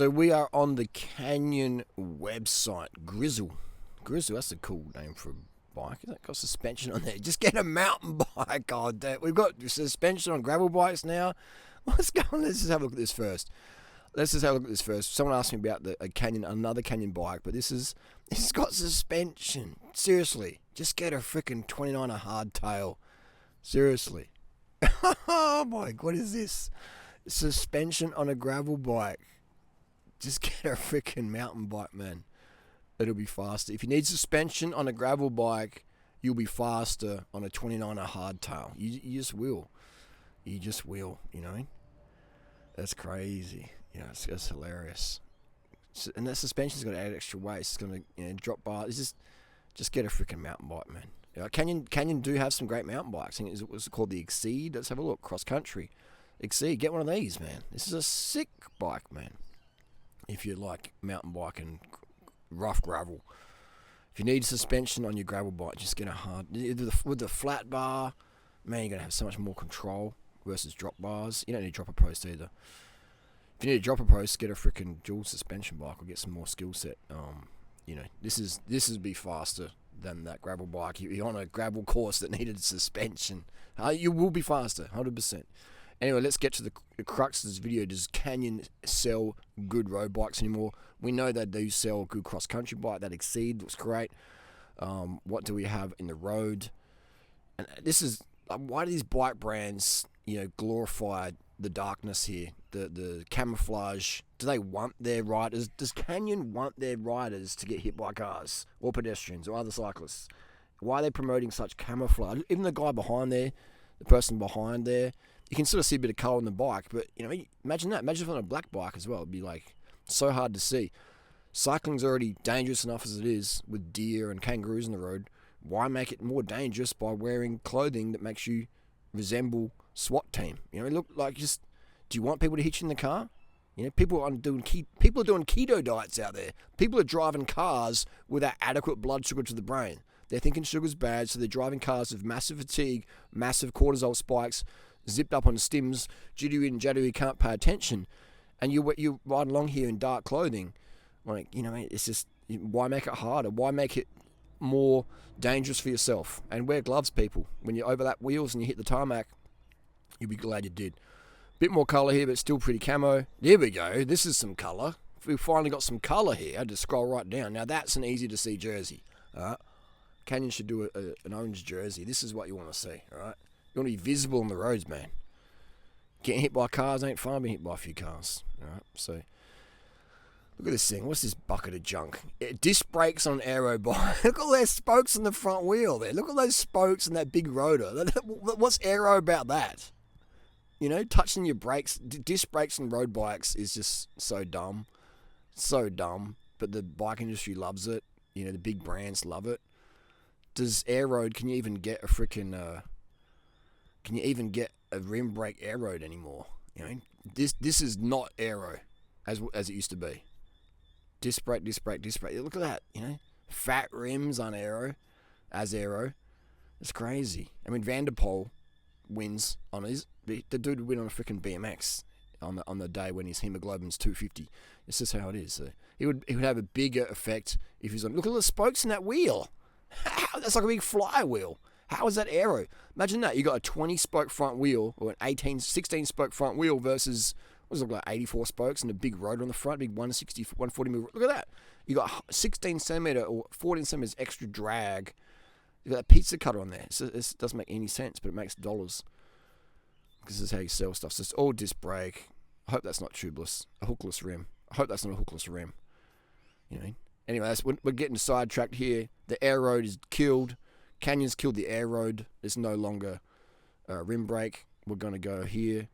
So we are on the Canyon website. Grizzle, that's a cool name for a bike. It's got suspension on there. Just get a mountain bike. God damn. We've got suspension on gravel bikes now. What's going on? Let's just have a look at this first. Someone asked me about another Canyon bike, but this has got suspension. Seriously, just get a freaking 29er hardtail. Seriously. Oh my, what is this? Suspension on a gravel bike. Just get a freaking mountain bike, man. It'll be faster. If you need suspension on a gravel bike, you'll be faster on a 29er hardtail. You just will. You just will, you know? That's crazy. You know, it's hilarious. And that suspension's got to add extra weight. It's going to drop bars. It's just get a freaking mountain bike, man. You know, Canyon do have some great mountain bikes. I think it was called the Exceed. Let's have a look. Cross country. Exceed. Get one of these, man. This is a sick bike, man. If you like mountain bike and rough gravel. If you need suspension on your gravel bike, just get a hard... With the flat bar, man, you're going to have so much more control versus drop bars. You don't need dropper post either. If you need a dropper post, get a freaking dual suspension bike or get some more skill set. You know, this is be faster than that gravel bike. You're on a gravel course that needed suspension. You will be faster, 100%. Anyway, let's get to the crux of this video. Does Canyon sell good road bikes anymore? We know they do sell a good cross-country bike. That Exceed looks great. What do we have in the road? And this is... why do these bike brands, glorify the darkness here? The camouflage. Do they want their riders... Does Canyon want their riders to get hit by cars or pedestrians or other cyclists? Why are they promoting such camouflage? Even the guy behind there, the person behind there... You can sort of see a bit of colour on the bike, but, imagine that. Imagine if on a black bike as well. It'd be, so hard to see. Cycling's already dangerous enough as it is with deer and kangaroos on the road. Why make it more dangerous by wearing clothing that makes you resemble SWAT team? Look like just... Do you want people to hit you in the car? People are doing keto diets out there. People are driving cars without adequate blood sugar to the brain. They're thinking sugar's bad, so they're driving cars with massive fatigue, massive cortisol spikes, zipped up on stims, jittery, can't pay attention, and you ride along here in dark clothing. It's just, why make it harder? Why make it more dangerous for yourself? And wear gloves, people. When you overlap wheels and you hit the tarmac, you'll be glad you did. Bit more colour here, but still pretty camo. There we go. This is some colour. We've finally got some colour here. I had to scroll right down. Now that's an easy to see jersey. All right? Canyon should do an orange jersey. This is what you want to see. All right? You want to be visible on the roads, man. Getting hit by cars ain't fun. Being hit by a few cars. Alright, so look at this thing. What's this bucket of junk? Disc brakes on aero bike. Look at all those spokes on the front wheel there. Look at those spokes and that big rotor. What's aero about that? Touching your brakes. Disc brakes on road bikes is just so dumb. So dumb. But the bike industry loves it. The big brands love it. Does aero... Can you even get a freaking... Can you even get a rim brake aeroed anymore? This is not aero as it used to be. Disc brake. Look at that. Fat rims on aero, as aero. It's crazy. Van der Poel wins on his. The dude would win on a freaking BMX on the day when his hemoglobin's 250. It's just how it is. So he would have a bigger effect if he's on. Look at the spokes in that wheel. That's like a big flywheel. How is that aero? Imagine that. You got a 20-spoke front wheel or an 16-spoke front wheel versus, what does it look like, 84 spokes and a big rotor on the front, big 160, 140 mil. Look at that. You got 16 centimeter or 14 centimeters extra drag. You got a pizza cutter on there. So this doesn't make any sense, but it makes dollars. This is how you sell stuff. So it's all disc brake. I hope that's not tubeless. A hookless rim. I hope that's not a hookless rim. Anyway, we're getting sidetracked here. The air road is killed. Canyon's killed the air road. There's no longer rim brake. We're going to go here.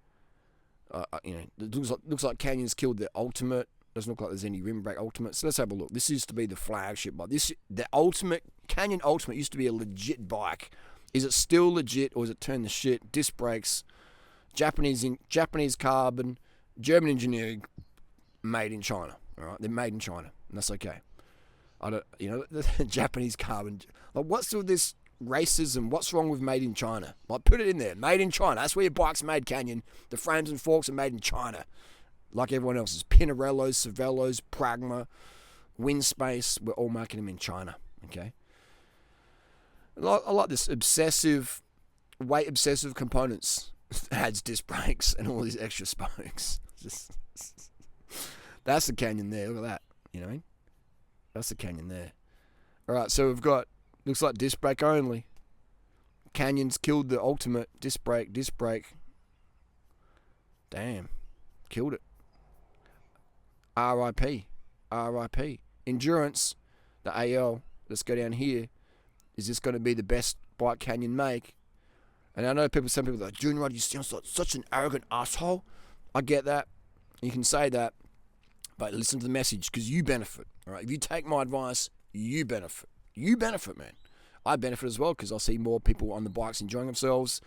It looks like Canyon's killed the Ultimate. Doesn't look like there's any rim brake Ultimate. So let's have a look. This used to be the flagship bike. The Ultimate, Canyon Ultimate used to be a legit bike. Is it still legit or is it turned to shit? Disc brakes, Japanese carbon, German engineering, made in China. All right, they're made in China, and that's okay. The Japanese carbon. What's with this racism? What's wrong with made in China? Put it in there. Made in China. That's where your bike's made, Canyon. The frames and forks are made in China. like everyone else's. Pinarellos, Cervelos, Pragma, Windspace, we're all making them in China, okay? I like this weight obsessive components. Adds disc brakes and all these extra spokes. That's the Canyon there, look at that, you know what I mean? That's the Canyon there. Alright, so we've got, looks like disc brake only. Canyon's killed the ultimate disc brake. Damn, killed it. RIP. Endurance, the AL, let's go down here. Is this going to be the best bike Canyon make? And I know some people are like, Durianrider, you sound like such an arrogant asshole. I get that. You can say that. But listen to the message, because you benefit. All right? If you take my advice, you benefit. You benefit, man. I benefit as well, because I see more people on the bikes enjoying themselves.